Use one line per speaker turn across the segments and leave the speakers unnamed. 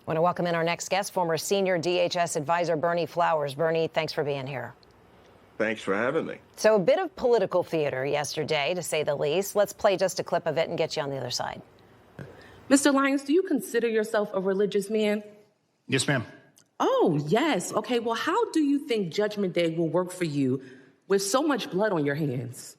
I want to welcome in our next guest, former senior DHS advisor Berney Flowers. Berney, thanks for being here.
Thanks for having me.
So a bit of political theater yesterday, to say the least. Let's play just a clip of it and get you on the other side.
Mr. Lyons, do you consider yourself a religious man?
Yes, ma'am.
Oh, yes. Okay, well, how do you think Judgment Day will work for you with so much blood on your hands?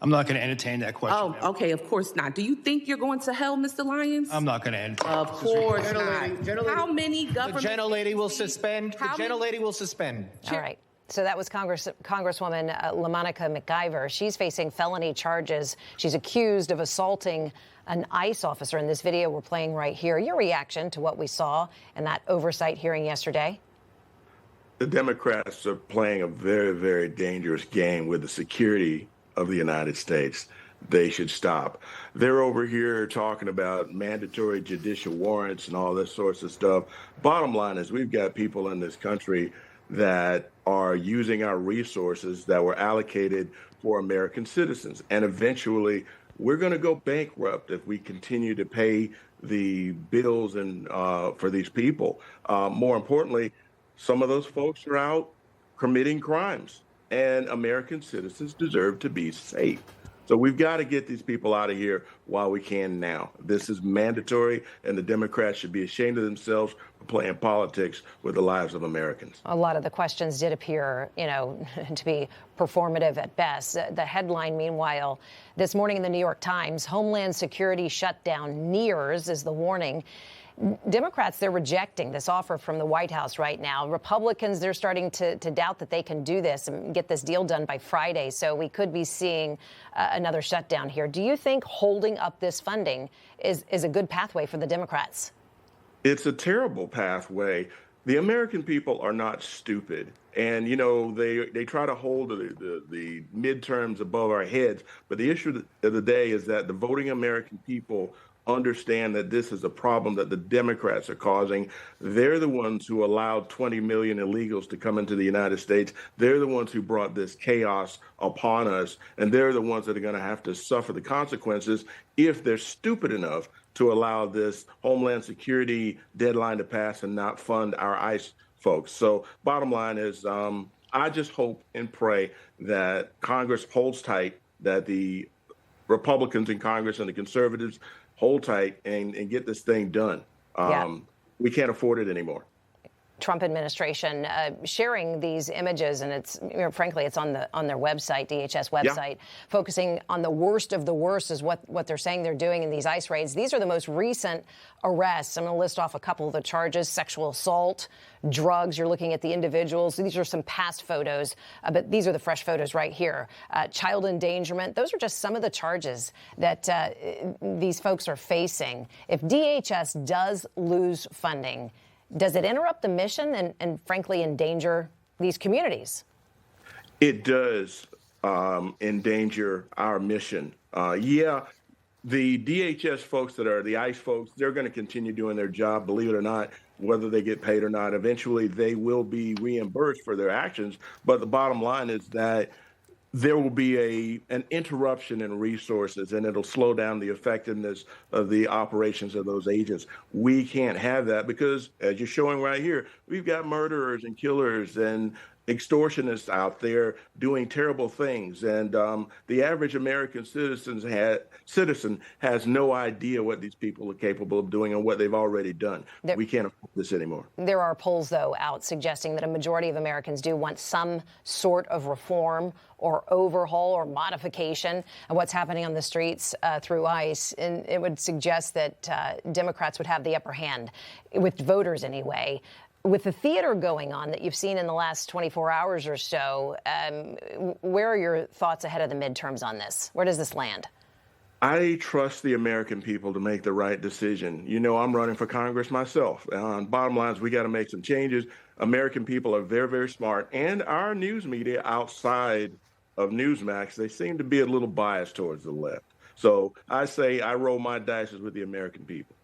I'm not going to entertain that question.
Oh, okay, of course not. Do you think you're going to hell, Mr. Lyons?
I'm not going to entertain.
Of course not. How many government...
The gentlelady will suspend. The gentlelady will suspend.
All right. So that was Congresswoman LaMonica McIver. She's facing felony charges. She's accused of assaulting an ICE officer in this video we're playing right here. Your reaction to what we saw in that oversight hearing yesterday?
The Democrats are playing a very, very dangerous game with the security of the United States. They should stop. They're over here talking about mandatory judicial warrants and all this sorts of stuff. Bottom line is we've got people in this country that are using our resources that were allocated for American citizens. And eventually we're going to go bankrupt if we continue to pay the bills and for these people. More importantly, some of those folks are out committing crimes, and American citizens deserve to be safe. So we've got to get these people out of here while we can now. This is mandatory, and the Democrats should be ashamed of themselves for playing politics with the lives of Americans.
A lot of the questions did appear, to be performative at best. The headline, meanwhile, this morning in the New York Times, Homeland Security shutdown nears is the warning. Democrats, they're rejecting this offer from the White House right now. Republicans, they're starting to doubt that they can do this and get this deal done by Friday. So we could be seeing another shutdown here. Do you think holding up this funding is a good pathway for the Democrats?
It's a terrible pathway. The American people are not stupid. And, they try to hold the midterms above our heads. But the issue of the day is that the voting American people understand that this is a problem that the Democrats are causing. They're the ones who allowed 20 million illegals to come into the United States. They're the ones who brought this chaos upon us, and they're the ones that are going to have to suffer the consequences if they're stupid enough to allow this Homeland Security deadline to pass and not fund our ICE folks. So bottom line is I just hope and pray that Congress holds tight, that the Republicans in Congress and the conservatives hold tight and get this thing done. We can't afford it anymore.
Trump administration sharing these images, and it's frankly it's on their website, DHS website, focusing on the worst of the worst is what they're saying they're doing in these ICE raids. These are the most recent arrests. I'm going to list off a couple of the charges: sexual assault, drugs. You're looking at the individuals. These are some past photos, but these are the fresh photos right here. Child endangerment. Those are just some of the charges that these folks are facing. If DHS does lose funding, does it interrupt the mission and frankly, endanger these communities?
It does endanger our mission. The DHS folks that are the ICE folks, they're going to continue doing their job, believe it or not, whether they get paid or not. Eventually, they will be reimbursed for their actions. But the bottom line is that there will be an interruption in resources, and it'll slow down the effectiveness of the operations of those agents. We can't have that because, as you're showing right here, we've got murderers and killers and extortionists out there doing terrible things. And the average American citizen has no idea what these people are capable of doing and what they've already done. We can't afford this anymore.
There are polls, though, out suggesting that a majority of Americans do want some sort of reform or overhaul or modification of what's happening on the streets through ICE. And it would suggest that Democrats would have the upper hand, with voters anyway. With the theater going on that you've seen in the last 24 hours or so, where are your thoughts ahead of the midterms on this? Where does this land?
I trust the American people to make the right decision. I'm running for Congress myself. Bottom line is we got to make some changes. American people are very, very smart. And our news media outside of Newsmax, they seem to be a little biased towards the left. So I say I roll my dice with the American people.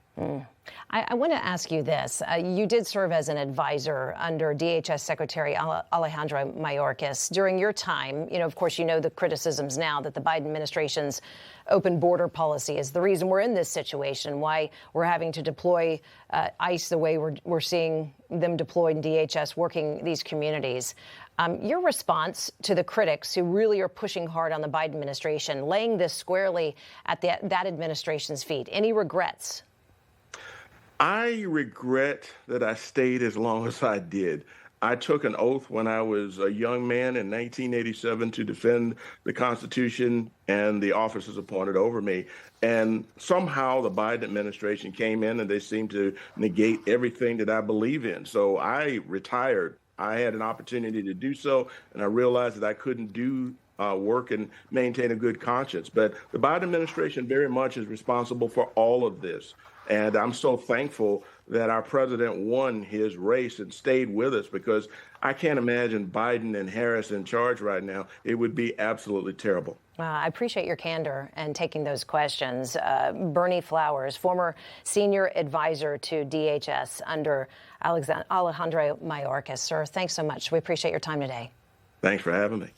I want to ask you this. You did serve as an advisor under DHS Secretary Alejandro Mayorkas. During your time, of course, the criticisms now that the Biden administration's open border policy is the reason we're in this situation, why we're having to deploy ICE the way we're seeing them deployed in DHS working these communities. Your response to the critics who really are pushing hard on the Biden administration, laying this squarely at that administration's feet, any regrets?
I regret that I stayed as long as I did. I took an oath when I was a young man in 1987 to defend the Constitution and the officers appointed over me. And somehow the Biden administration came in and they seemed to negate everything that I believe in. So I retired. I had an opportunity to do so, and I realized that I couldn't do work and maintain a good conscience. But the Biden administration very much is responsible for all of this. And I'm so thankful that our president won his race and stayed with us, because I can't imagine Biden and Harris in charge right now. It would be absolutely terrible.
I appreciate your candor and taking those questions. Berney Flowers, former senior advisor to DHS under Alejandro Mayorkas. Sir, thanks so much. We appreciate your time today.
Thanks for having me.